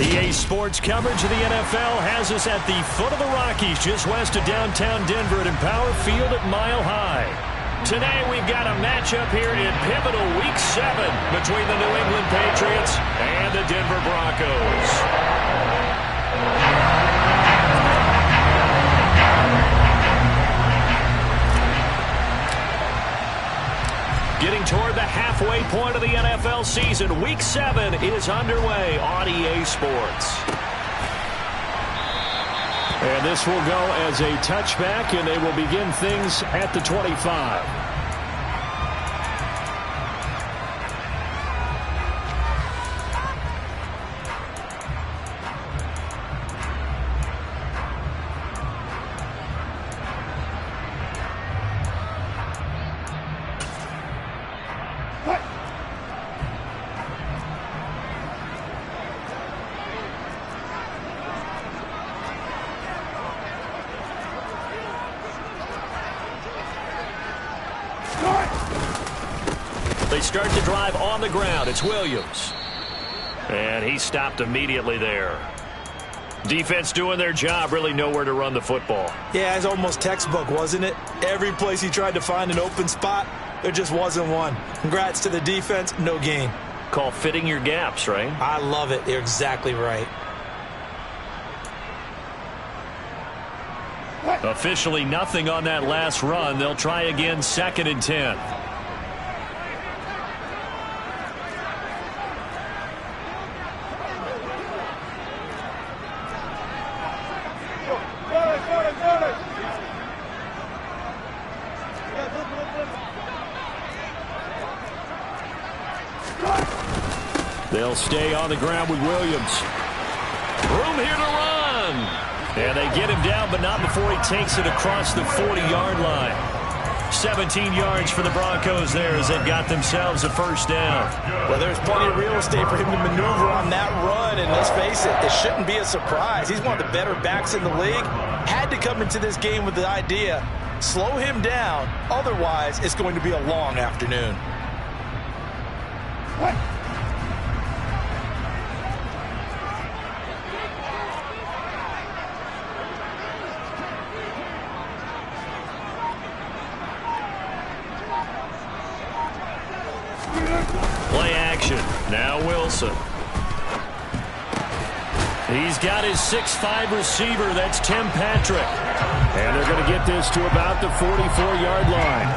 EA Sports coverage of the NFL has us at the foot of the Rockies, just west of downtown Denver at Empower Field at Mile High. Today we've got a matchup here in pivotal Week 7 between the New England Patriots and the Denver Broncos. Getting toward the halfway point of the NFL season, Week 7 is underway on EA Sports. And this will go as a touchback, and they will begin things at the 25. They start the drive on the ground. It's Williams. And he stopped immediately there. Defense doing their job, really nowhere to run the football. Yeah, it's almost textbook, wasn't it? Every place he tried to find an open spot, there just wasn't one. Congrats to the defense, no gain. Call fitting your gaps, right? I love it. You're exactly right. Officially nothing on that last run. They'll try again, 2nd and 10. They'll stay on the ground with Williams. Room here to run. And they get him down, but not before he takes it across the 40-yard line. 17 yards for the Broncos there as they've got themselves a first down. Well, there's plenty of real estate for him to maneuver on that run, and let's face it, it shouldn't be a surprise. He's one of the better backs in the league. Had to come into this game with the idea, slow him down, otherwise it's going to be a long afternoon. Play action. Now Wilson. He's got his 6'5" receiver. That's Tim Patrick. And they're going to get this to about the 44-yard line.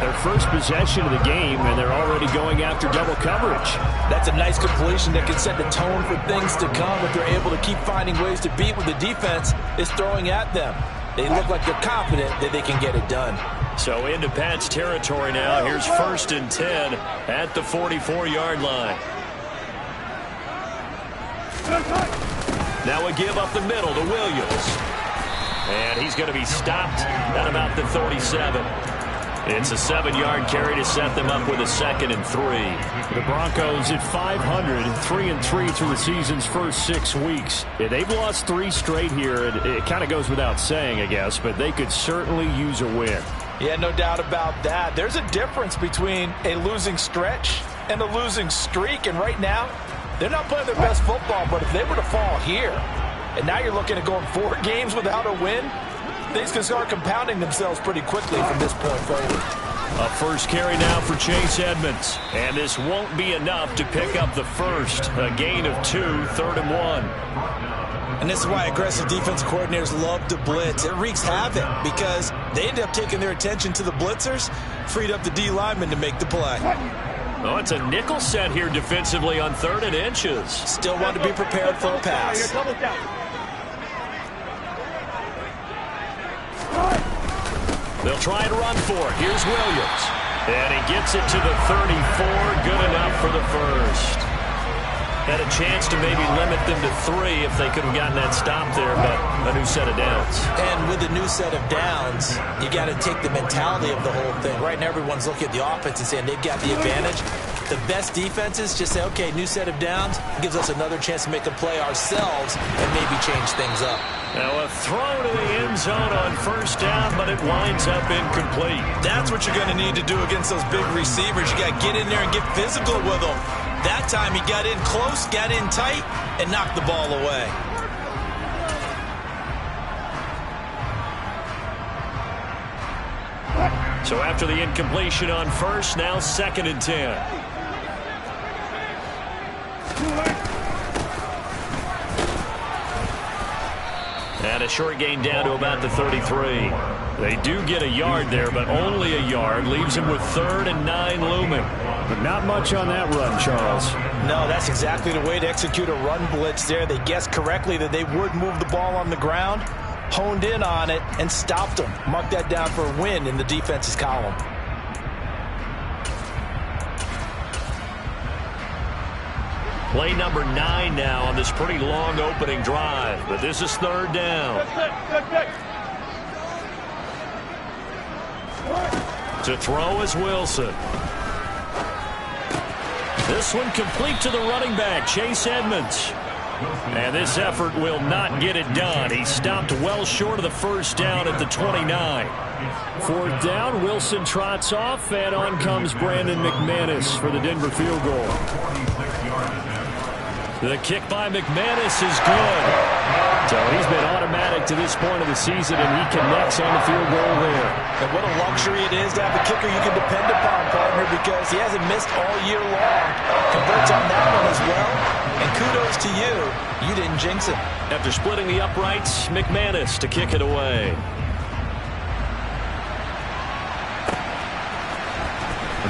Their first possession of the game, and they're already going after double coverage. That's a nice completion that can set the tone for things to come if they're able to keep finding ways to beat what the defense is throwing at them. They look like they're confident that they can get it done. So into Pat's territory now. Here's 1st and 10 at the 44-yard line. Now a give up the middle to Williams. And he's going to be stopped at about the 37. It's a 7-yard carry to set them up with a 2nd and 3. The Broncos at 500, 3-3 through the season's first 6 weeks. Yeah, they've lost 3 straight here. It kind of goes without saying, I guess, but they could certainly use a win. Yeah, no doubt about that. There's a difference between a losing stretch and a losing streak, and right now, they're not playing their best football, but if they were to fall here, and now you're looking at going 4 games without a win, things can start compounding themselves pretty quickly from this point forward. A first carry now for Chase Edmonds, and this won't be enough to pick up the first. A gain of 2, 3rd and 1. And this is why aggressive defense coordinators love to blitz. It wreaks havoc because they end up taking their attention to the blitzers, freed up the D lineman to make the play. Oh, it's a nickel set here defensively on 3rd and inches. Still want to be prepared for a pass. They'll try and run for it. Here's Williams. And he gets it to the 34. Good enough for the first. Had a chance to maybe limit them to 3 if they could have gotten that stop there, but a new set of downs. And with a new set of downs, you got to take the mentality of the whole thing. Right now, everyone's looking at the offense and saying they've got the advantage. The best defenses just say, okay, new set of downs. It gives us another chance to make a play ourselves and maybe change things up. Now a throw to the end zone on 1st down, but it winds up incomplete. That's what you're going to need to do against those big receivers. You got to get in there and get physical with them. That time he got in close, got in tight, and knocked the ball away. So after the incompletion on first, now 2nd and 10. And a short gain down to about the 33. They do get a yard there, but only a yard. Leaves him with 3rd and 9 looming. But not much on that run, Charles. No, that's exactly the way to execute a run blitz there. They guessed correctly that they would move the ball on the ground, honed in on it, and stopped them. Mark that down for a win in the defense's column. Play number 9 now on this pretty long opening drive. But this is 3rd down. To throw is Wilson. This one complete to the running back, Chase Edmonds. And this effort will not get it done. He stopped well short of the 1st down at the 29. 4th down, Wilson trots off, and on comes Brandon McManus for the Denver field goal. The kick by McManus is good. So he's been automatic to this point of the season, and he connects on the field goal there. And what a luxury it is to have a kicker you can depend upon, partner, because he hasn't missed all year long. Converts on that one as well. And kudos to you. You didn't jinx him. After splitting the uprights, McManus to kick it away.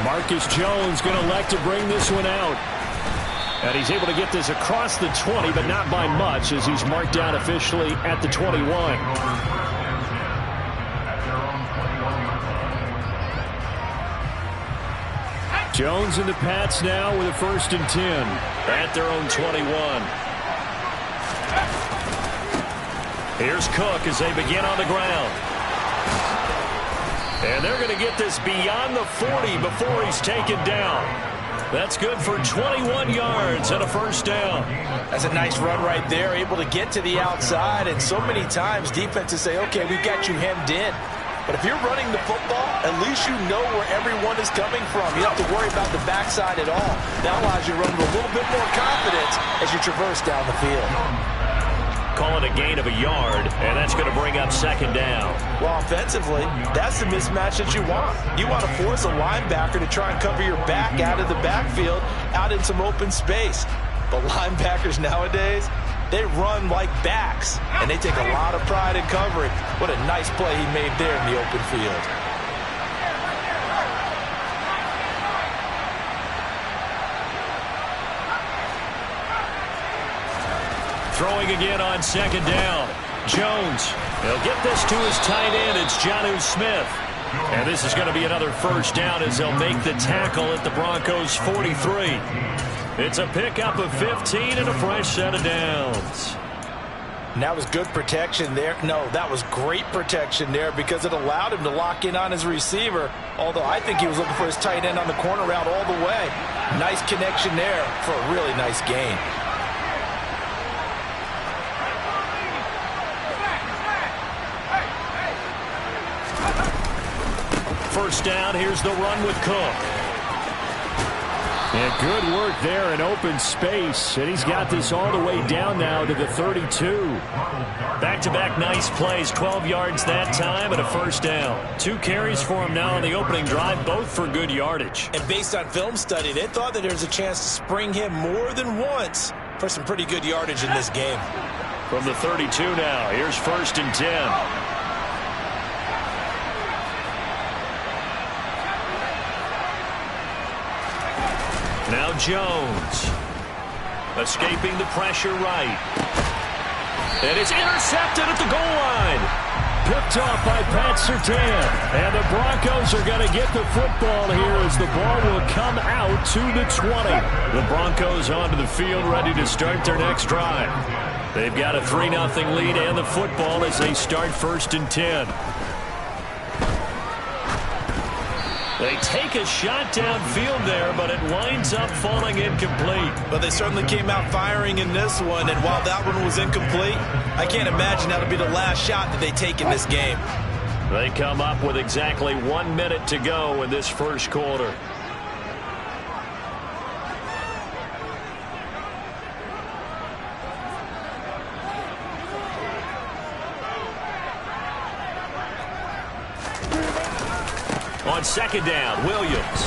Marcus Jones going to elect to bring this one out. And he's able to get this across the 20, but not by much, as he's marked down officially at the 21. Jones and the Pats now with a 1st and 10. At their own 21. Here's Cook as they begin on the ground. And they're going to get this beyond the 40 before he's taken down. That's good for 21 yards and a 1st down. That's a nice run right there, able to get to the outside. And so many times defenses say, okay, we've got you hemmed in. But if you're running the football, at least you know where everyone is coming from. You don't have to worry about the backside at all. That allows you to run with a little bit more confidence as you traverse down the field. Call it a gain of a yard, and that's going to bring up 2nd down. Well, offensively, that's the mismatch that you want. You want to force a linebacker to try and cover your back out of the backfield, out in some open space. But linebackers nowadays, they run like backs, and they take a lot of pride in covering. What a nice play he made there in the open field. Throwing again on 2nd down. Jones. He'll get this to his tight end. It's Jonnu Smith. And this is going to be another 1st down as they'll make the tackle at the Broncos' 43. It's a pickup of 15 and a fresh set of downs. And that was good protection there. No, that was great protection there because it allowed him to lock in on his receiver. Although I think he was looking for his tight end on the corner route all the way. Nice connection there for a really nice gain. 1st down, here's the run with Cook. And good work there in open space. And he's got this all the way down now to the 32. Back-to-back nice plays, 12 yards that time and a 1st down. 2 carries for him now on the opening drive, both for good yardage. And based on film study, they thought that there's a chance to spring him more than once for some pretty good yardage in this game. From the 32 now, here's 1st and 10. Now Jones, escaping the pressure right. And it's intercepted at the goal line. Picked off by Pat Surtain. And the Broncos are going to get the football here as the ball will come out to the 20. The Broncos onto the field ready to start their next drive. They've got a 3-0 lead and the football as they start 1st and 10. They take a shot downfield there, but it winds up falling incomplete. But they certainly came out firing in this one, and while that one was incomplete, I can't imagine that'll be the last shot that they take in this game. They come up with exactly 1 minute to go in this 1st quarter. On second down, Williams.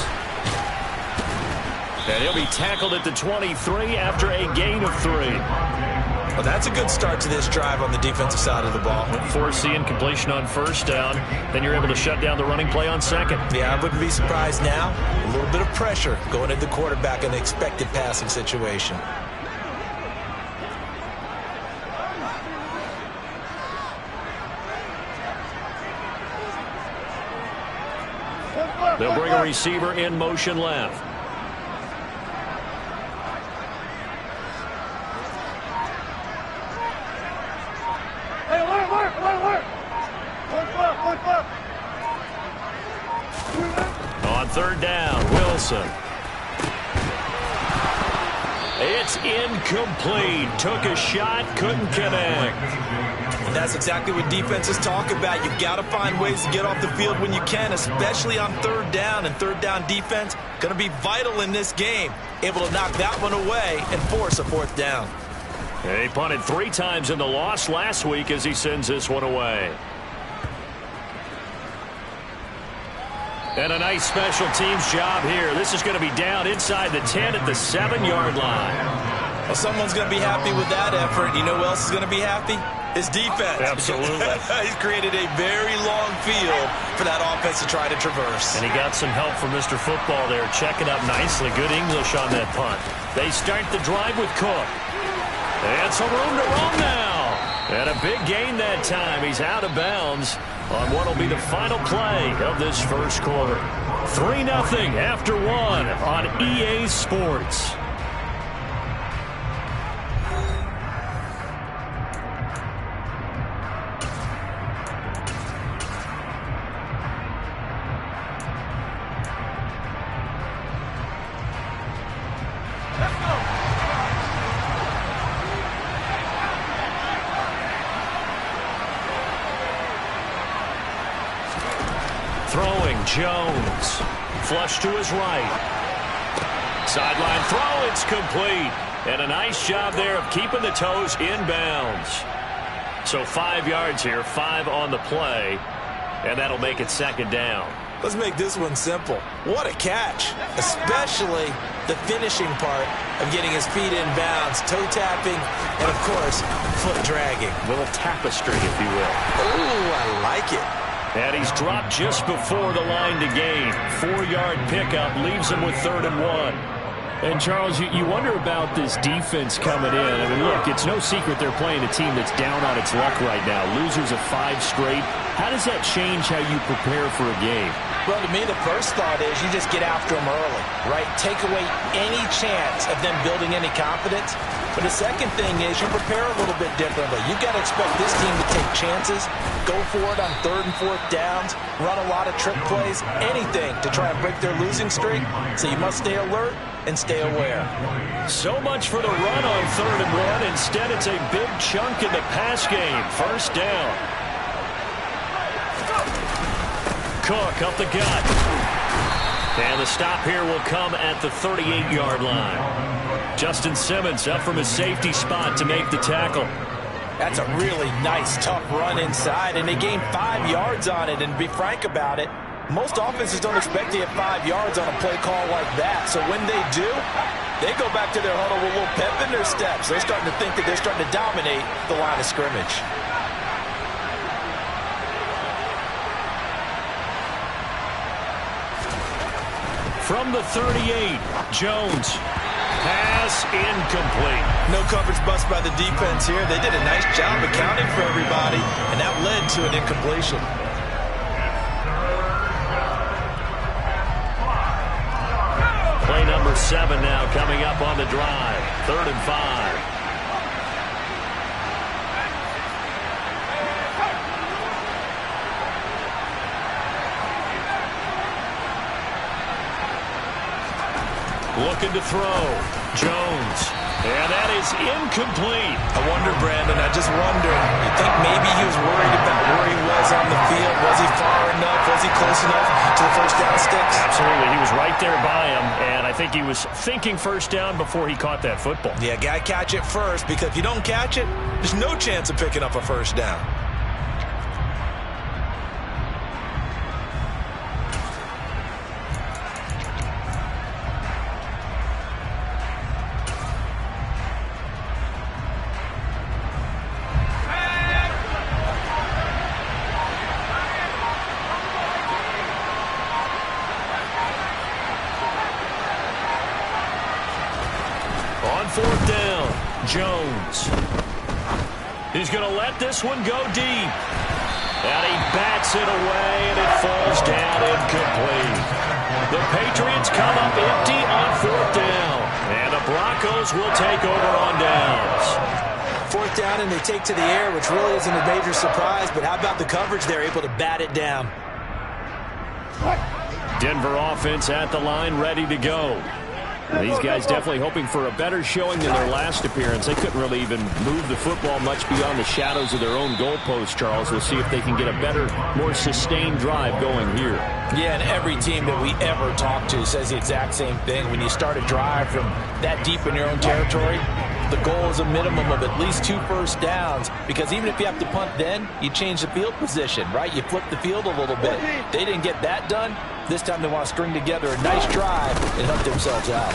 And he'll be tackled at the 23 after a gain of 3. Well, that's a good start to this drive on the defensive side of the ball. Force the incompletion on first down. Then you're able to shut down the running play on second. Yeah, I wouldn't be surprised now. A little bit of pressure going at the quarterback in the expected passing situation. They'll bring a receiver in motion left. On third down, Wilson. It's incomplete. Took a shot, couldn't connect. And that's exactly what defenses talk about. You've got to find ways to get off the field when you can, especially on third down. And third down defense going to be vital in this game. Able to knock that one away and force a fourth down. He punted 3 times in the loss last week as he sends this one away. And a nice special teams job here. This is going to be down inside the 10 at the 7-yard line. Well, someone's going to be happy with that effort. You know who else is going to be happy? His defense. Absolutely. He's created a very long field for that offense to try to traverse. And he got some help from Mr. Football there, checking up nicely. Good English on that punt. They start the drive with Cook. And some room to run now. And a big gain that time. He's out of bounds on what will be the final play of this first quarter. 3-0 after 1 on EA Sports. Throwing, Jones. Flush to his right. Sideline throw, it's complete. And a nice job there of keeping the toes inbounds. So 5 yards here, 5 on the play. And that'll make it second down. Let's make this one simple. What a catch, especially the finishing part of getting his feet in bounds, toe tapping, and, of course, foot dragging. A little tapestry, if you will. Ooh, I like it. And he's dropped just before the line to gain. 4-yard pickup leaves him with 3rd and 1. And, Charles, you wonder about this defense coming in. I mean, look, it's no secret they're playing a team that's down on its luck right now. Losers of 5 straight. How does that change how you prepare for a game? Well, to me, the first thought is you just get after them early, right? Take away any chance of them building any confidence. But the second thing is you prepare a little bit differently. You've got to expect this team to take chances, go for it on 3rd and 4th downs, run a lot of trick plays, anything to try and break their losing streak. So you must stay alert and stay aware. So much for the run on 3rd and 1. Instead, it's a big chunk in the pass game. First down. Cook up the gut. And the stop here will come at the 38-yard line. Justin Simmons up from his safety spot to make the tackle. That's a really nice, tough run inside, and they gained 5 yards on it. And to be frank about it, most offenses don't expect to get 5 yards on a play call like that. So when they do, they go back to their huddle with a little pep in their steps. They're starting to think that they're starting to dominate the line of scrimmage. From the 38, Jones. Pass incomplete. No coverage bust by the defense here. They did a nice job accounting for everybody, and that led to an incompletion. Play number 7 now coming up on the drive. 3rd and 5. Looking to throw. Jones. And that is incomplete. I wonder, Brandon, I just wonder, you think maybe he was worried about where he was on the field? Was he far enough? Was he close enough to the first down sticks? Absolutely. He was right there by him, and I think he was thinking first down before he caught that football. Yeah, got to catch it first, because if you don't catch it, there's no chance of picking up a first down. Jones. He's going to let this one go deep. And he bats it away, and it falls down incomplete. The Patriots come up empty on 4th down. And the Broncos will take over on downs. 4th down, and they take to the air, which really isn't a major surprise. But how about the coverage there, able to bat it down? Denver offense at the line, ready to go. These guys definitely hoping for a better showing than their last appearance. They couldn't really even move the football much beyond the shadows of their own goalpost, Charles. We'll see if they can get a better, more sustained drive going here. Yeah, and every team that we ever talk to says the exact same thing. When you start a drive from that deep in your own territory, the goal is a minimum of at least 2 first downs, because even if you have to punt then, you change the field position, right? You flip the field a little bit. They didn't get that done. This time they want to string together a nice drive and help themselves out.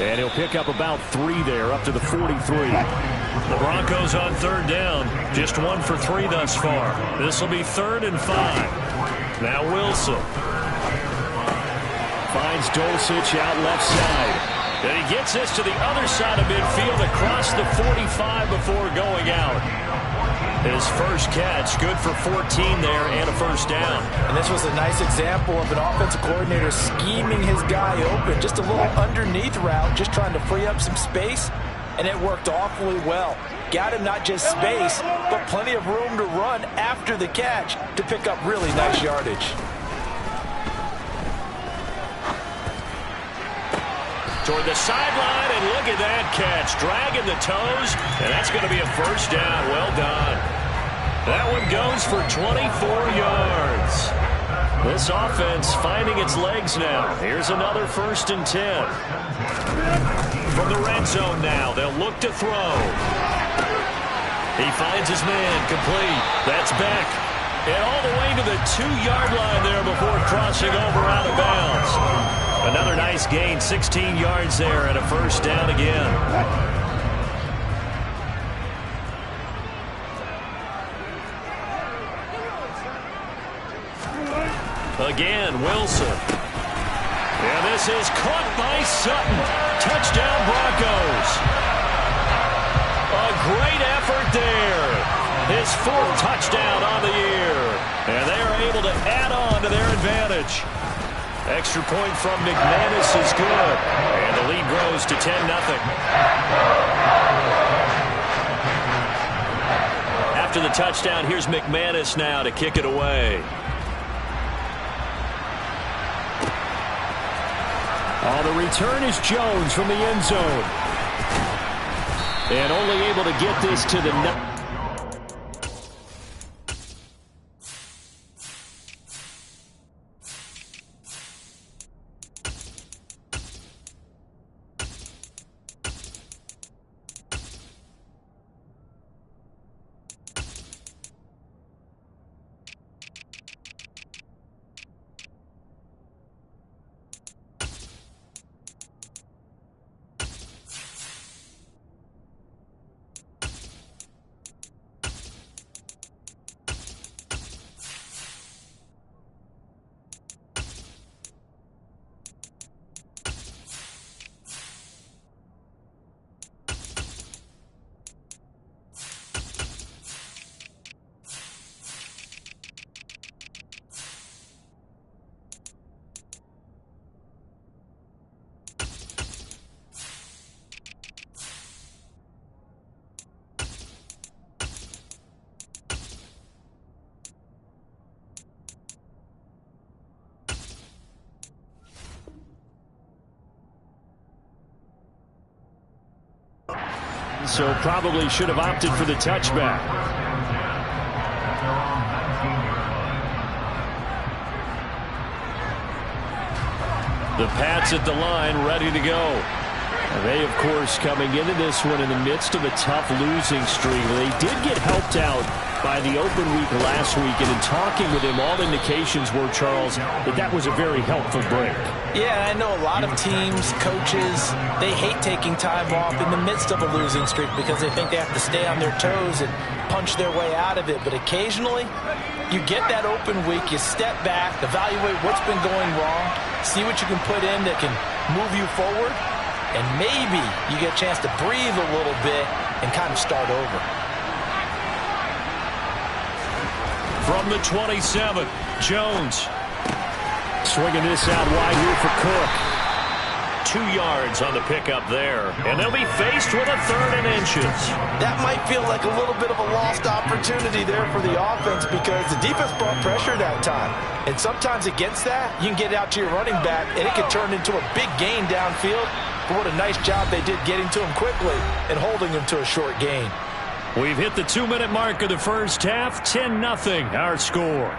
And he'll pick up about 3 there, up to the 43. The Broncos on 3rd down. Just 1 for 3 thus far. This will be 3rd and 5. Now Wilson. Finds Dulcich out left side. And he gets this to the other side of midfield across the 45 before going out. His first catch, good for 14 there and a first down. And this was a nice example of an offensive coordinator scheming his guy open. Just a little underneath route, just trying to free up some space, and it worked awfully well. Got him not just space, but plenty of room to run after the catch to pick up really nice yardage. Toward the sideline, and look at that catch. Dragging the toes, and that's going to be a first down. Well done. That one goes for 24 yards. This offense finding its legs now. Here's another 1st and 10. From the red zone now, they'll look to throw. He finds his man, complete. That's Beck. And all the way to the 2-yard line there before crossing over out of bounds. Another nice gain, 16 yards there, and a first down again. Again, Wilson. And this is caught by Sutton. Touchdown, Broncos. A great effort there. His 4th touchdown on the year. And they are able to add on to their advantage. Extra point from McManus is good. And the lead grows to 10-0. After the touchdown, here's McManus now to kick it away. Oh, the return is Jones from the end zone. And only able to get this to the... So probably should have opted for the touchback. The Pats at the line, ready to go. And they, of course, coming into this one in the midst of a tough losing streak. They did get helped out by the open week last week, and in talking with him, all indications were, Charles, that was a very helpful break. Yeah, I know a lot of teams, coaches, they hate taking time off in the midst of a losing streak because they think they have to stay on their toes and punch their way out of it. But occasionally, you get that open week, you step back, evaluate what's been going wrong, see what you can put in that can move you forward, and maybe you get a chance to breathe a little bit and kind of start over. From the 27, Jones. Swinging this out wide here for Cook. 2 yards on the pickup there. And they'll be faced with a 3rd and inches. That might feel like a little bit of a lost opportunity there for the offense because the defense brought pressure that time. And sometimes against that, you can get out to your running back, and it can turn into a big gain downfield. But what a nice job they did getting to him quickly and holding him to a short gain. We've hit the 2-minute mark of the first half. 10-0 our score.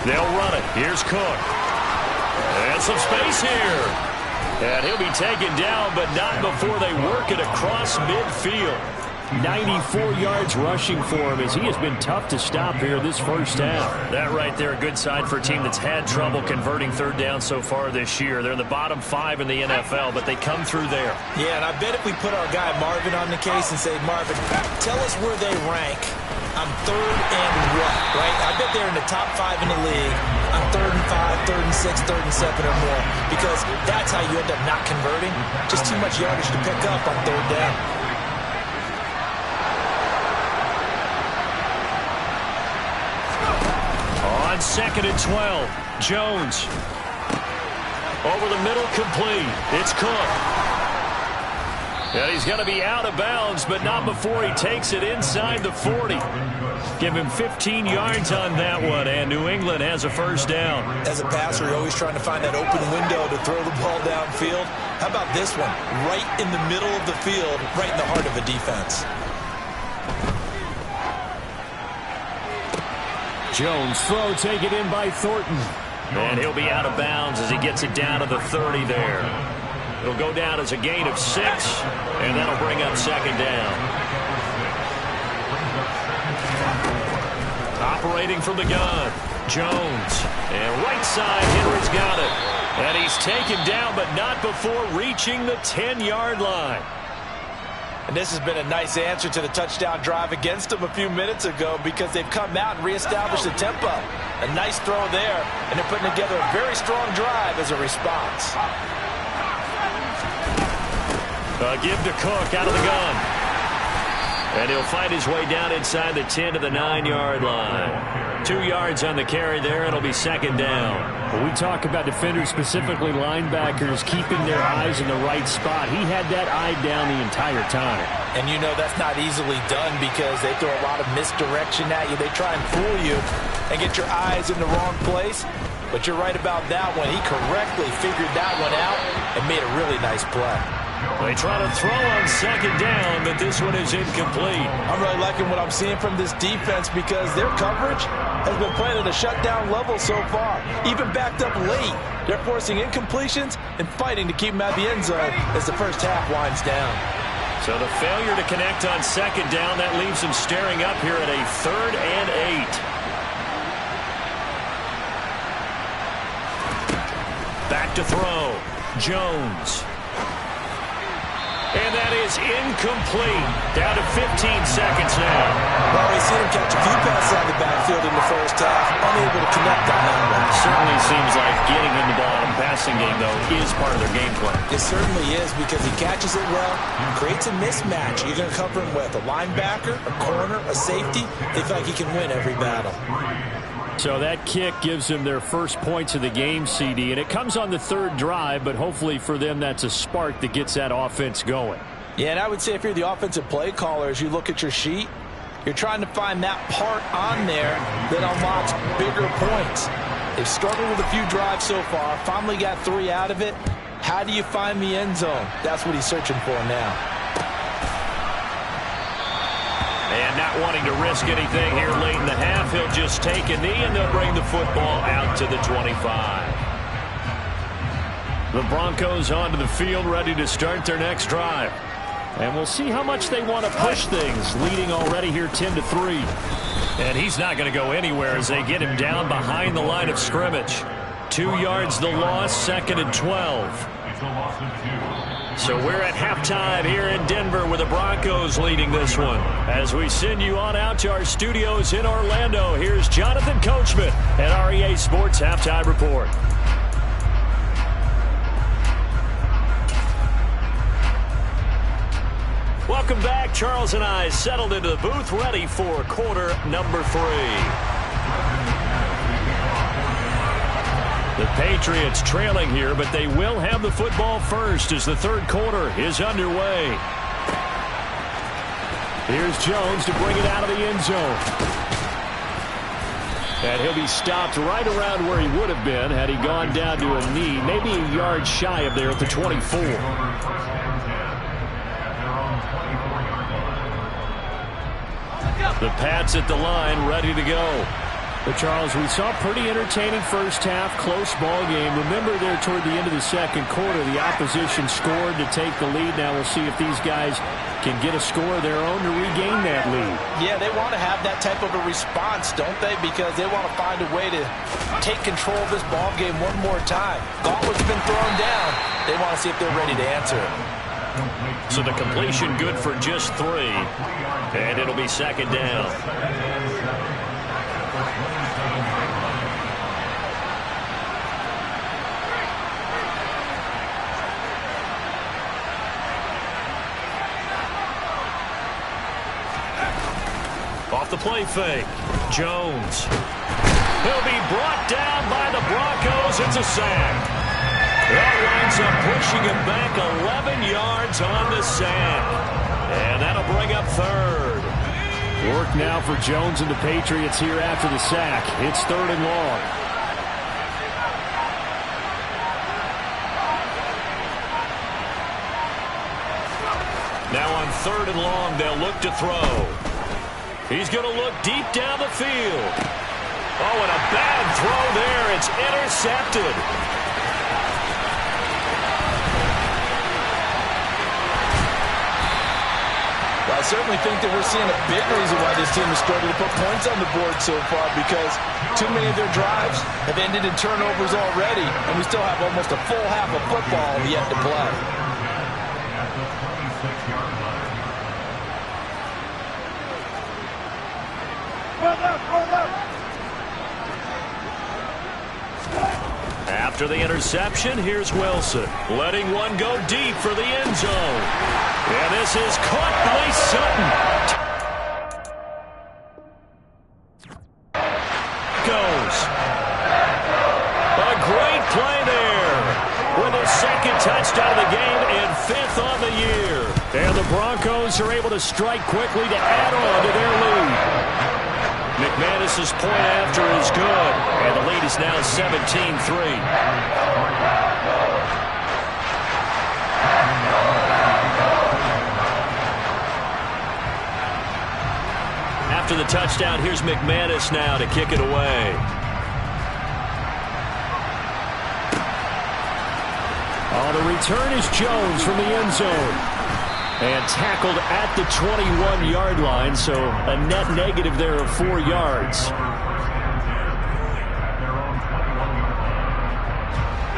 They'll run it. Here's Cook. And some space here. And he'll be taken down, but not before they work it across midfield. 94 yards rushing for him as he has been tough to stop here this first half. That right there, a good sign for a team that's had trouble converting 3rd down so far this year. They're in the bottom 5 in the NFL, but they come through there. Yeah, and I bet if we put our guy Marvin on the case and say, Marvin, tell us where they rank on 3rd and what, right? I bet they're in the top 5 in the league on 3rd and 5, 3rd and 6, 3rd and 7 or more, because that's how you end up not converting. Just too much yardage to pick up on 3rd down. On 2nd and 12, Jones. Over the middle, complete. It's Cook. And he's going to be out of bounds, but not before he takes it inside the 40. Give him 15 yards on that one, and New England has a first down. As a passer, you're always trying to find that open window to throw the ball downfield. How about this one? Right in the middle of the field, right in the heart of a defense. Jones throw taken in by Thornton. And he'll be out of bounds as he gets it down to the 30 there. It'll go down as a gain of 6, and that'll bring up 2nd down. Operating from the gun, Jones. And right side, Henry's got it. And he's taken down, but not before reaching the 10-yard line. And this has been a nice answer to the touchdown drive against them a few minutes ago because they've come out and reestablished the tempo. A nice throw there, and they're putting together a very strong drive as a response. Give to Cook out of the gun. And he'll find his way down inside the 10 to the 9-yard line. 2 yards on the carry there, and it'll be 2nd down. When we talk about defenders, specifically linebackers, keeping their eyes in the right spot, he had that eye down the entire time. And you know that's not easily done because they throw a lot of misdirection at you. They try and fool you and get your eyes in the wrong place. But you're right about that one. He correctly figured that one out and made a really nice play. They try to throw on 2nd down, but this one is incomplete. I'm really liking what I'm seeing from this defense because their coverage has been playing at a shutdown level so far. Even backed up late, they're forcing incompletions and fighting to keep them at the end zone as the first half winds down. So the failure to connect on 2nd down, that leaves them staring up here at a 3rd and 8. Back to throw. Jones. And that is incomplete. Down to 15 seconds now. Well, we've seen him catch a few passes out of the backfield in the first half. Unable to connect on that one. Certainly seems like getting him the ball in a passing game, though, is part of their game plan. It certainly is because he catches it well, creates a mismatch. You're going to cover him with a linebacker, a corner, a safety. They feel like he can win every battle. So that kick gives them their first points of the game, CD, and it comes on the 3rd drive, but hopefully for them that's a spark that gets that offense going. Yeah, and I would say if you're the offensive play caller, as you look at your sheet, you're trying to find that part on there that unlocks bigger points. They've struggled with a few drives so far, finally got 3 out of it. How do you find the end zone? That's what he's searching for now. And not wanting to risk anything here late in the half, he'll just take a knee, and they'll bring the football out to the 25. The Broncos onto the field, ready to start their next drive. And we'll see how much they want to push things, leading already here 10-3. And he's not going to go anywhere as they get him down behind the line of scrimmage. 2 yards the loss, 2nd and 12. So we're at halftime here in Denver with the Broncos leading this one. As we send you on out to our studios in Orlando, here's Jonathan Coachman at REA Sports Halftime Report. Welcome back. Charles and I settled into the booth, ready for quarter number 3. The Patriots trailing here, but they will have the football first as the third quarter is underway. Here's Jones to bring it out of the end zone. And he'll be stopped right around where he would have been had he gone down to a knee, maybe a yard shy of there at the 24. The Pats at the line, ready to go. But, Charles, we saw a pretty entertaining first half, close ball game. Remember there toward the end of the second quarter, the opposition scored to take the lead. Now we'll see if these guys can get a score of their own to regain that lead. Yeah, they want to have that type of a response, don't they? Because they want to find a way to take control of this ball game one more time. Gauntlet's been thrown down. They want to see if they're ready to answer it. So the completion good for just 3, and it'll be second down. Off the play fake, Jones. He'll be brought down by the Broncos. It's a sack. That winds up pushing him back 11 yards on the sack. And that'll bring up third. Work now for Jones and the Patriots here after the sack. It's 3rd and long. Now on 3rd and long, they'll look to throw. He's going to look deep down the field. Oh, and a bad throw there. It's intercepted. Well, I certainly think that we're seeing a big reason why this team has struggled to put points on the board so far, because too many of their drives have ended in turnovers already, and we still have almost a full half of football yet to play. After the interception, here's Wilson, letting one go deep for the end zone. And this is caught by Sutton. Goes. A great play there with his second touchdown of the game and 5th on the year. And the Broncos are able to strike quickly to add on to their lead. McManus's point after is good, and the lead is now 17-3. After the touchdown, here's McManus now to kick it away. Oh, the return is Jones from the end zone. And tackled at the 21-yard line, so a net negative there of 4 yards.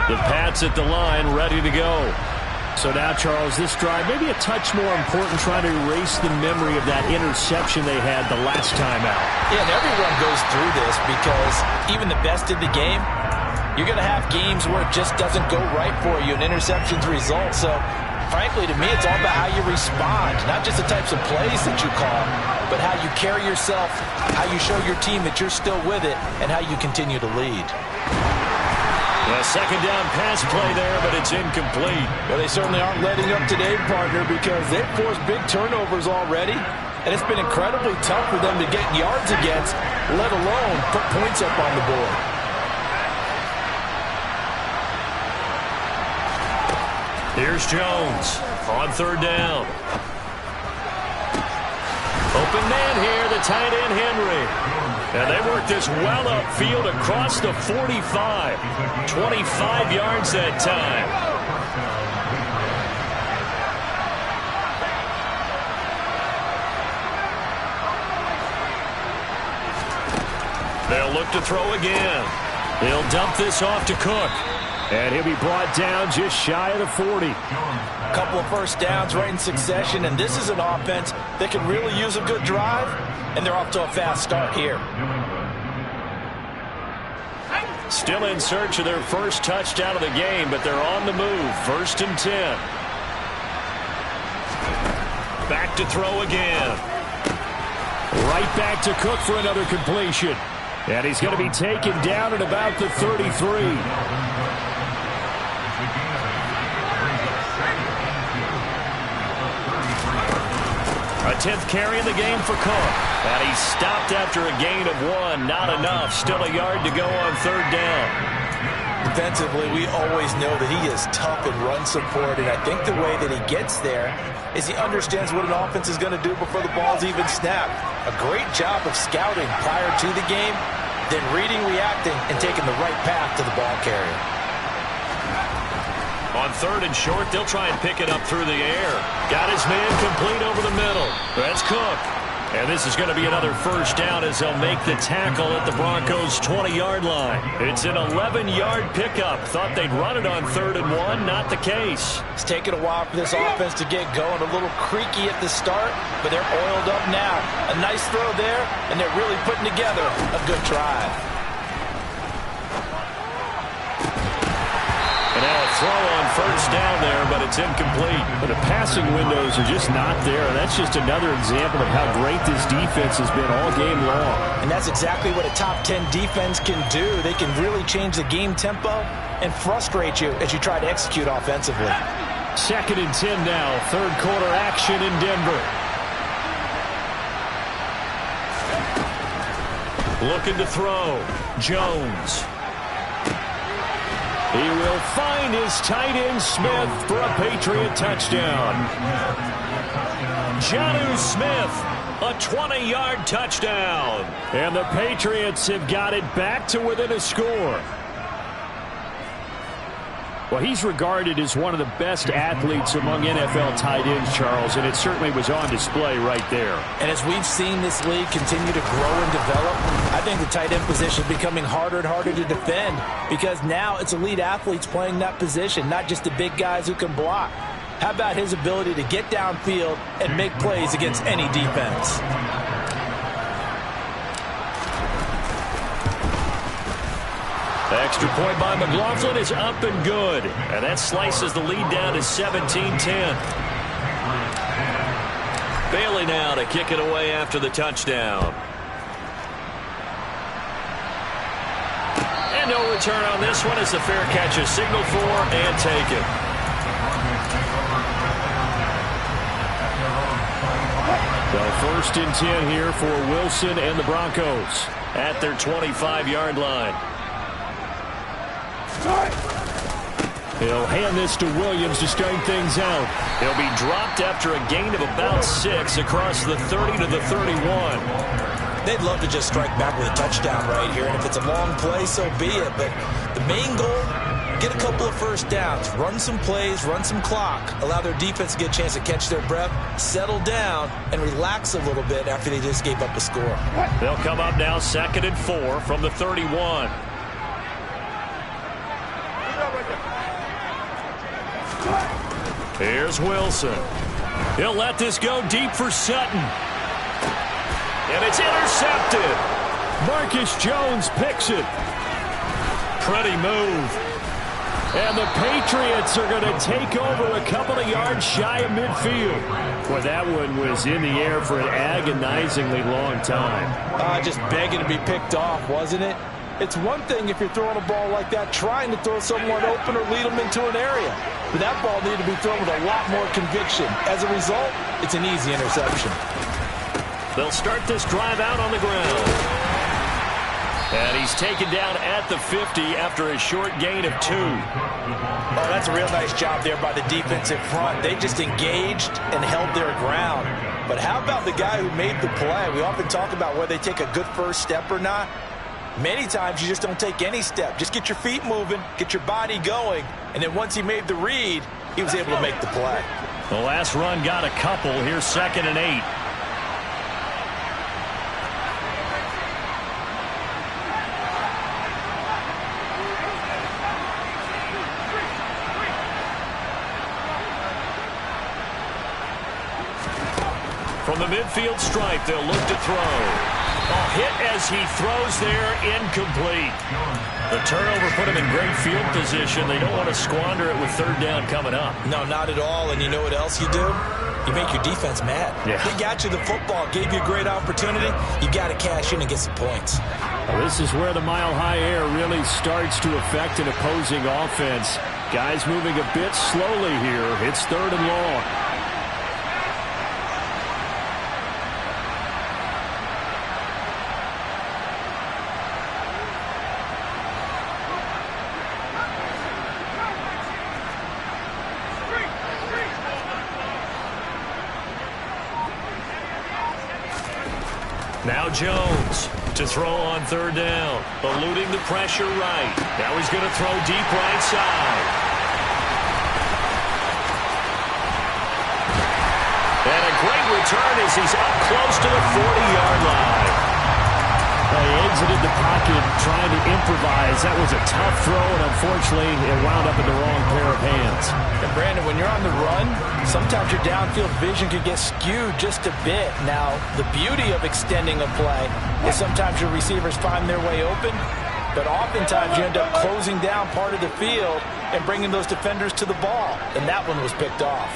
The Pats at the line, ready to go. So now, Charles, this drive maybe a touch more important, trying to erase the memory of that interception they had the last time out. Yeah, and everyone goes through this because even the best in the game, you're going to have games where it just doesn't go right for you, and interceptions result. So frankly, to me, it's all about how you respond, not just the types of plays that you call, but how you carry yourself, how you show your team that you're still with it, and how you continue to lead. A second down pass play there, but it's incomplete. Well, they certainly aren't letting up today, partner, because they've forced big turnovers already, and it's been incredibly tough for them to get yards against, let alone put points up on the board. Here's Jones on 3rd down. Open man here, the tight end Henry. And they work this well upfield across the 45. 25 yards that time. They'll look to throw again. They'll dump this off to Cook. And he'll be brought down just shy of the 40. A couple of first downs right in succession, and this is an offense that can really use a good drive, and they're off to a fast start here. Still in search of their first touchdown of the game, but they're on the move. 1st and 10. Back to throw again. Right back to Cook for another completion. And he's going to be taken down at about the 33. A 10th carry in the game for Cook. And he's stopped after a gain of 1. Not enough. Still a yard to go on 3rd down. Defensively, we always know that he is tough in run support, and I think the way that he gets there is he understands what an offense is going to do before the ball's even snapped. A great job of scouting prior to the game, then reading, reacting, and taking the right path to the ball carrier. On 3rd and short, they'll try and pick it up through the air. Got his man complete over the middle. That's Cook. And this is going to be another first down as they'll make the tackle at the Broncos' 20-yard line. It's an 11-yard pickup. Thought they'd run it on 3rd and 1. Not the case. It's taken a while for this offense to get going. A little creaky at the start, but they're oiled up now. A nice throw there, and they're really putting together a good drive. And now a throw on 1st down there, but it's incomplete. But the passing windows are just not there. That's just another example of how great this defense has been all game long. And that's exactly what a top 10 defense can do. They can really change the game tempo and frustrate you as you try to execute offensively. 2nd and 10 now. 3rd quarter action in Denver. Looking to throw. Jones. He will find his tight end Smith for a Patriot touchdown. Jonnu Smith, a 20-yard touchdown. And the Patriots have got it back to within a score. Well, he's regarded as one of the best athletes among NFL tight ends, Charles, and it certainly was on display right there. And as we've seen this league continue to grow and develop, I think the tight end position is becoming harder and harder to defend because now it's elite athletes playing that position, not just the big guys who can block. How about his ability to get downfield and make plays against any defense? The extra point by McLaughlin is up and good. And that slices the lead down to 17-10. Bailey now to kick it away after the touchdown. And no return on this one as the fair catch is signaled for and taken. Well, 1st and 10 here for Wilson and the Broncos at their 25-yard line. He'll hand this to Williams to start things out. He'll be dropped after a gain of about 6 across the 30 to the 31. They'd love to just strike back with a touchdown right here, and if it's a long play, so be it. But the main goal, get a couple of first downs, run some plays, run some clock, allow their defense to get a chance to catch their breath, settle down, and relax a little bit after they just gave up a score. They'll come up now 2nd and 4 from the 31. Here's Wilson. He'll let this go deep for Sutton. And it's intercepted. Marcus Jones picks it. Pretty move. And the Patriots are going to take over a couple of yards shy of midfield. Boy, that one was in the air for an agonizingly long time. Just begging to be picked off, wasn't it? It's one thing if you're throwing a ball like that, trying to throw someone open or lead them into an area. But that ball needed to be thrown with a lot more conviction. As a result, it's an easy interception. They'll start this drive out on the ground. And he's taken down at the 50 after a short gain of 2. Oh, that's a real nice job there by the defensive front. They just engaged and held their ground. But how about the guy who made the play? We often talk about whether they take a good first step or not. Many times you just don't take any step. Just get your feet moving, get your body going, and then once he made the read, he was able to make the play. The last run got a couple. Here's 2nd and 8. From the midfield stripe, they'll look to throw. Hit as he throws there, incomplete. The turnover put him in great field position. They don't want to squander it with third down coming up. No, not at all. And you know what else you do? You make your defense mad. Yeah. They got you the football, gave you a great opportunity. You got to cash in and get some points. Well, this is where the mile-high air really starts to affect an opposing offense. Guys moving a bit slowly here. It's 3rd and long. Now Jones to throw on 3rd down. Eluding the pressure right. Now he's going to throw deep right side. And a great return as he's up close to the 40-yard line. He exited the pocket trying to improvise. That was a tough throw, and unfortunately, it wound up in the wrong pair of hands. And Brandon, when you're on the run, sometimes your downfield vision can get skewed just a bit. Now, the beauty of extending a play is sometimes your receivers find their way open, but oftentimes you end up closing down part of the field and bringing those defenders to the ball, and that one was picked off.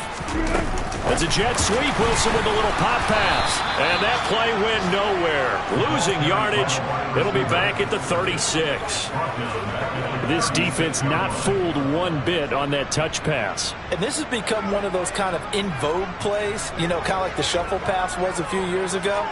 It's a jet sweep. Wilson with a little pop pass. And that play went nowhere. Losing yardage. It'll be back at the 36. This defense not fooled one bit on that touch pass. And this has become one of those kind of in vogue plays, you know, kind of like the shuffle pass was a few years ago.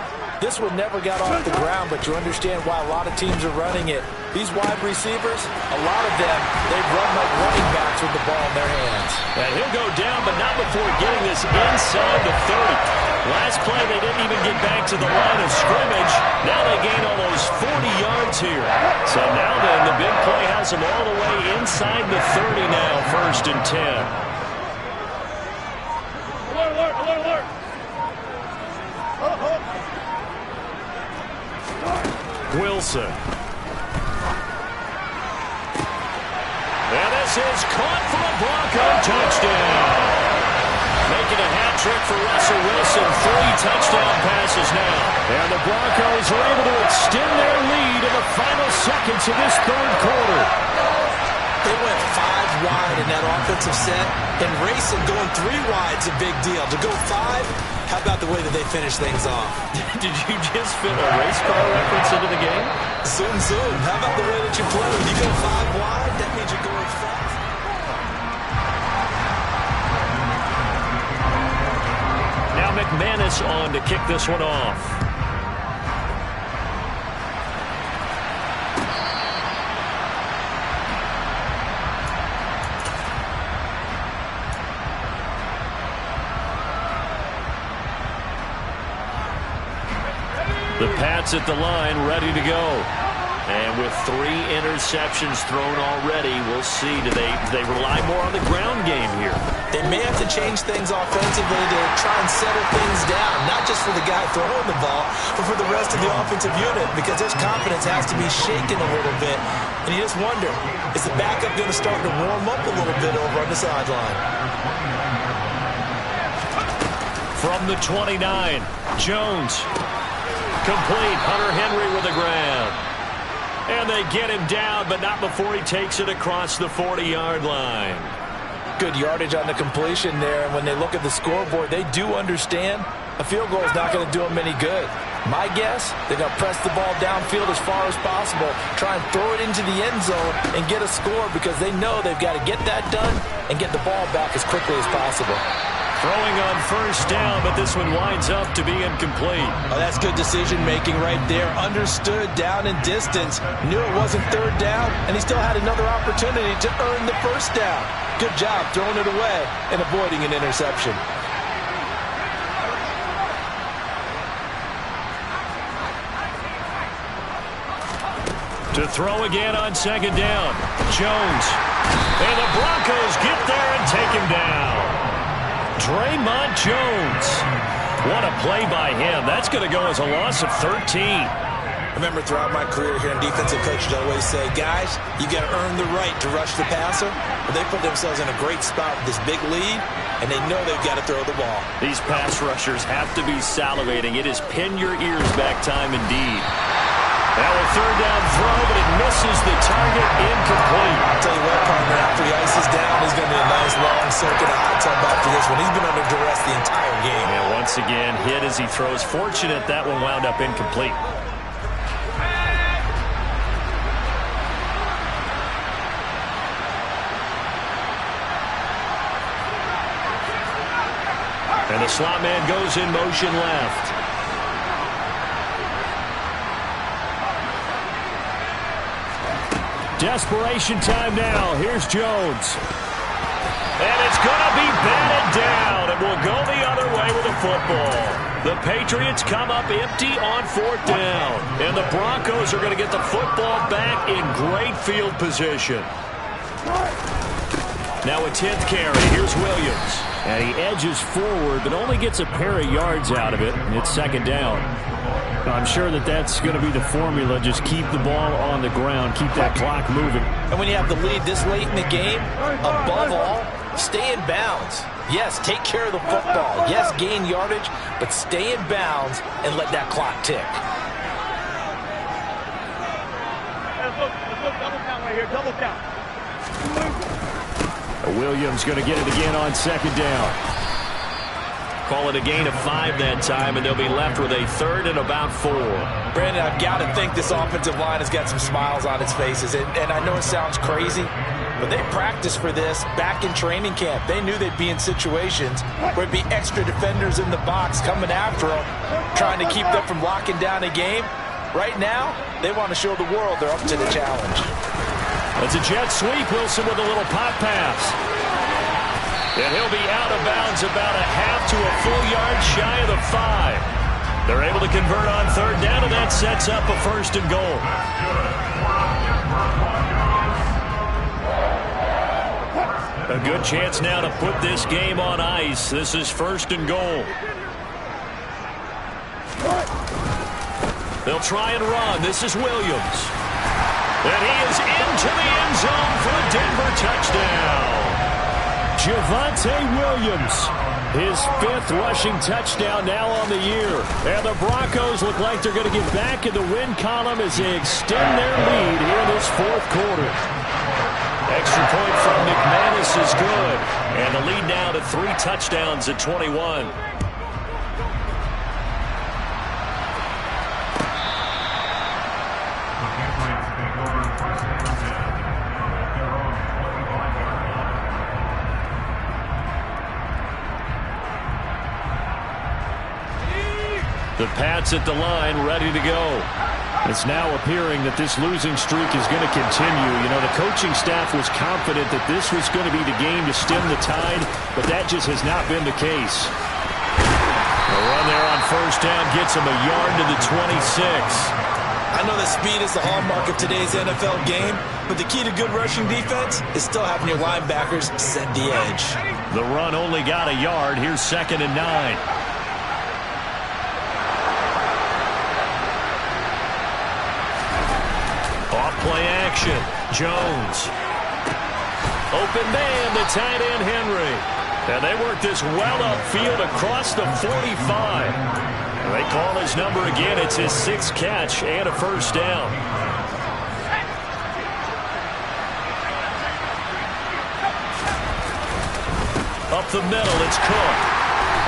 This one never got off the ground, but you understand why a lot of teams are running it. These wide receivers, a lot of them, they've run like running backs with the ball in their hands. And he'll go down, but not before getting this inside the 30. Last play, they didn't even get back to the line of scrimmage. Now they gain almost 40 yards here. So now then, the big play has them all the way inside the 30 now, 1st and 10. Alert, alert, alert. Wilson. And this is caught for a Bronco touchdown. Making a hat trick for Russell Wilson. 3 touchdown passes now. And the Broncos are able to extend their lead in the final seconds of this 3rd quarter. They went 5 wide in that offensive set, and racing going 3 wide's a big deal. To go 5, how about the way that they finish things off? Did you just fit a race car reference into the game? Zoom, zoom. How about the way that you play? When you go 5 wide, that means you're going fast. Now McManus on to kick this one off. The Pats at the line, ready to go. And with 3 interceptions thrown already, we'll see. Do they rely more on the ground game here? They may have to change things offensively to try and settle things down, not just for the guy throwing the ball, but for the rest of the offensive unit, because his confidence has to be shaken a little bit. And you just wonder, is the backup going to start to warm up a little bit over on the sideline? From the 29, Jones. Complete. Hunter Henry with the grab. And they get him down, but not before he takes it across the 40-yard line. Good yardage on the completion there. And when they look at the scoreboard, they do understand a field goal is not going to do them any good. My guess, they're going to press the ball downfield as far as possible, try and throw it into the end zone and get a score, because they know they've got to get that done and get the ball back as quickly as possible. Throwing on 1st down, but this one winds up to be incomplete. Oh, that's good decision-making right there. Understood down and distance. Knew it wasn't 3rd down, and he still had another opportunity to earn the 1st down. Good job throwing it away and avoiding an interception. To throw again on 2nd down. Jones. And the Broncos get there and take him down. Draymond Jones. What a play by him. That's going to go as a loss of 13. I remember throughout my career here in defensive coaches, I always say, guys, you got to earn the right to rush the passer. But they put themselves in a great spot with this big lead, and they know they've got to throw the ball. These pass rushers have to be salivating. It is pin your ears back time indeed. Now a third down throw, but it misses the target, incomplete. I'll tell you what, partner, after he ices down, he's going to be a nice long circuit of hot tub after this one. He's been under duress the entire game. And once again, hit as he throws. Fortunate that one wound up incomplete. And the slot man goes in motion left. Desperation time now. Here's Jones. And it's going to be batted down. It will go the other way with the football. The Patriots come up empty on fourth down. And the Broncos are going to get the football back in great field position. Now a 10th carry. Here's Williams. And he edges forward, but only gets a pair of yards out of it. And it's second down. I'm sure that's going to be the formula. Just keep the ball on the ground. Keep that clock moving. And when you have the lead this late in the game, above all, stay in bounds. Yes, take care of the football. Yes, gain yardage, but stay in bounds and let that clock tick. Double count right here. Double count. Williams going to get it again on second down. Call it a gain of 5 that time, and they'll be left with a third and about 4. Brandon, I've got to think this offensive line has got some smiles on its faces. And I know it sounds crazy, but they practiced for this back in training camp. They knew they'd be in situations where it'd be extra defenders in the box coming after them, trying to keep them from locking down a game. Right now, they want to show the world they're up to the challenge. That's a jet sweep. Wilson with a little pop pass. And he'll be out of bounds about a half to a full yard shy of the 5. They're able to convert on third down, and that sets up a first and goal. A good chance now to put this game on ice. This is first and goal. They'll try and run. This is Williams. And he is into the end zone for a Denver touchdown. Javonte Williams, his 5th rushing touchdown now on the year. And the Broncos look like they're going to get back in the win column as they extend their lead here in this 4th quarter. Extra point from McManus is good. And the lead now to 3 touchdowns at 21. The Pats at the line, ready to go. It's now appearing that this losing streak is going to continue. You know, the coaching staff was confident that this was going to be the game to stem the tide, but that just has not been the case. The run there on first down gets him a yard to the 26. I know that speed is the hallmark of today's NFL game, but the key to good rushing defense is still having your linebackers set the edge. The run only got a yard. Here's second and 9. Play action. Jones. Open man, the tight end Henry. And they work this well upfield across the 45. And they call his number again. It's his 6th catch and a first down. Up the middle, it's Cook.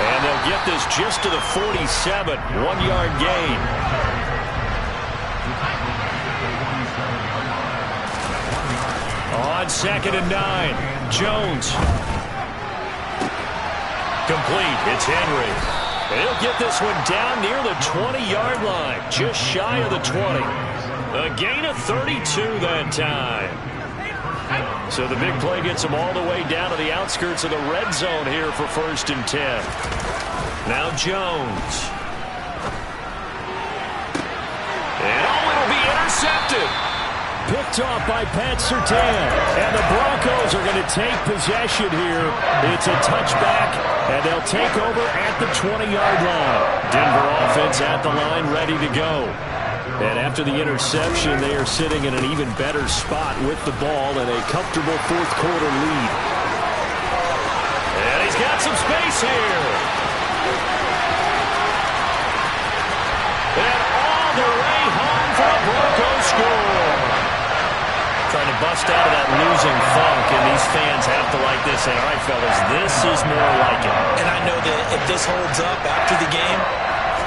And they'll get this just to the 47. 1-yard gain. On second and 9, Jones. Complete. It's Henry. And he'll get this one down near the 20-yard line, just shy of the 20. A gain of 32 that time. So the big play gets him all the way down to the outskirts of the red zone here for first and 10. Now Jones. And it'll be intercepted. Picked off by Pat Surtain. And the Broncos are going to take possession here. It's a touchback, and they'll take over at the 20-yard line. Denver offense at the line, ready to go. And after the interception, they are sitting in an even better spot with the ball and a comfortable fourth quarter lead. And he's got some space here. And all the way home for a Broncos score. Trying to bust out of that losing funk, and these fans have to like this. And all right, fellas, this is more like it. And I know that if this holds up after the game,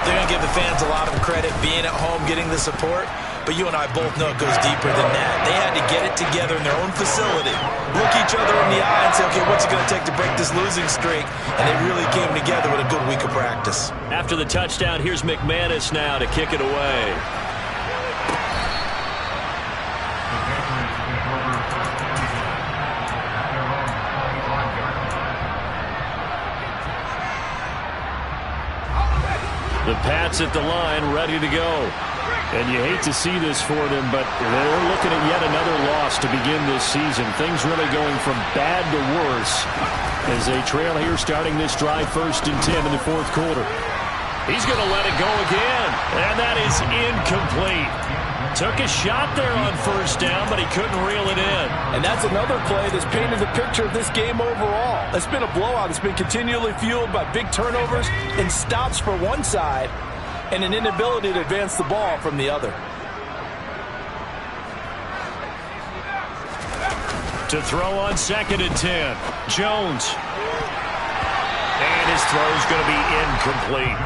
they're going to give the fans a lot of credit being at home, getting the support. But you and I both know it goes deeper than that. They had to get it together in their own facility, look each other in the eye and say, okay, what's it going to take to break this losing streak? And they really came together with a good week of practice. After the touchdown, here's McManus now to kick it away. The Pats at the line, ready to go. And you hate to see this for them, but they're looking at yet another loss to begin this season. Things really going from bad to worse as they trail here starting this drive 1st and 10 in the fourth quarter. He's going to let it go again, and that is incomplete. Took a shot there on 1st down, but he couldn't reel it in. And that's another play that's painted the picture of this game overall. It's been a blowout. It's been continually fueled by big turnovers and stops for one side and an inability to advance the ball from the other. To throw on 2nd and 10. Jones. And his throw's going to be incomplete.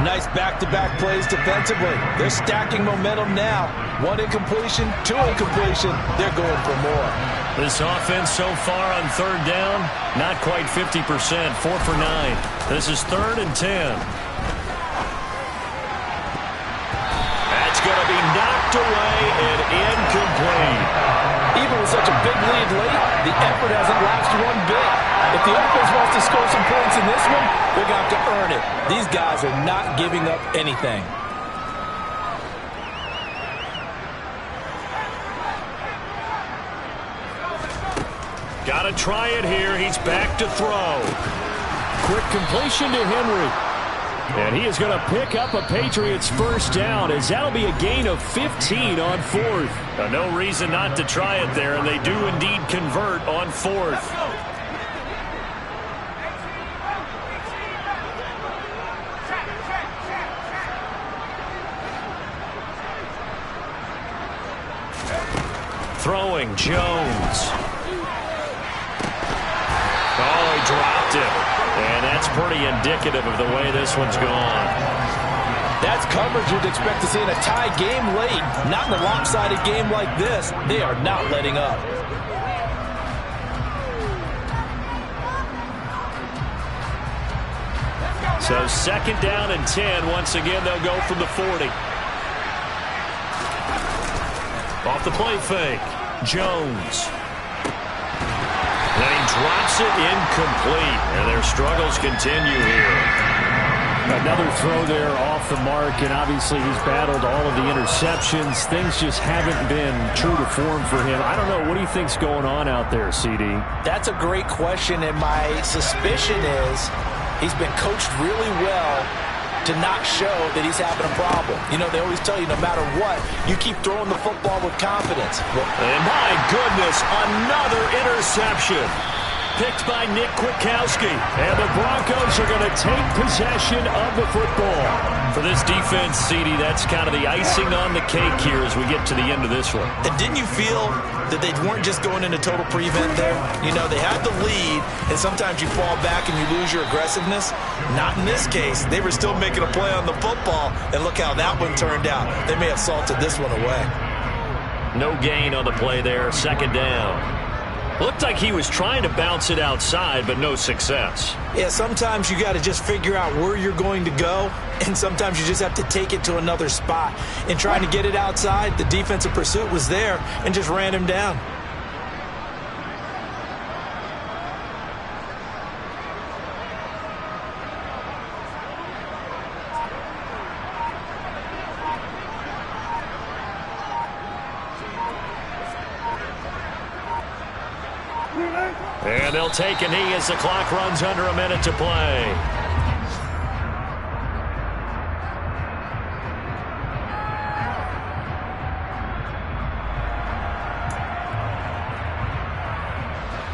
Nice back-to-back plays defensively. They're stacking momentum now. 1 incompletion, 2 incompletion. They're going for more. This offense so far on 3rd down, not quite 50%, 4 for 9. This is 3rd and 10. That's going to be knocked away and incomplete. Even with such a big lead late, the effort hasn't lasted one bit. If the offense wants to score some points in this one, they're going to have to earn it. These guys are not giving up anything. Got to try it here. He's back to throw. Quick completion to Henry. And he is going to pick up a Patriots 1st down, as that'll be a gain of 15 on 4th. No reason not to try it there, and they do indeed convert on 4th. Throwing, Jones. Oh, he dropped it. And that's pretty indicative of the way this one's gone. That's coverage you'd expect to see in a tie game late. Not in a lopsided game like this. They are not letting up. So 2nd down and 10. Once again, they'll go from the 40. Off the play fake. Jones. And he drops it incomplete. And their struggles continue here. Another throw there off the mark, and obviously he's battled all of the interceptions. Things just haven't been true to form for him. I don't know. What do you think's going on out there, CD? That's a great question, and my suspicion is he's been coached really well to not show that he's having a problem. You know, they always tell you no matter what, you keep throwing the football with confidence. And my goodness, another interception. Picked by Nick Kwiatkowski. And the Broncos are going to take possession of the football. For this defense, CD, that's kind of the icing on the cake here as we get to the end of this one. And didn't you feel that they weren't just going into total prevent there? You know, they had the lead, and sometimes you fall back and you lose your aggressiveness. Not in this case. They were still making a play on the football, and look how that one turned out. They may have salted this one away. No gain on the play there, 2nd down. Looked like he was trying to bounce it outside, but no success. Yeah, sometimes you got to just figure out where you're going to go, and sometimes you just have to take it to another spot. And trying to get it outside, the defensive pursuit was there and just ran him down. And they'll take a knee as the clock runs under a minute to play.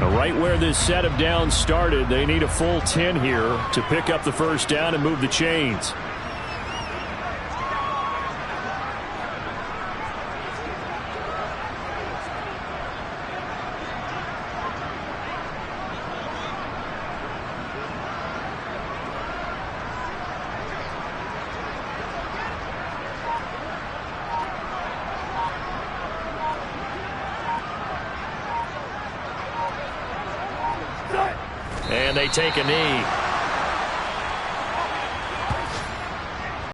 Now, right where this set of downs started, they need a full 10 here to pick up the first down and move the chains. And they take a knee.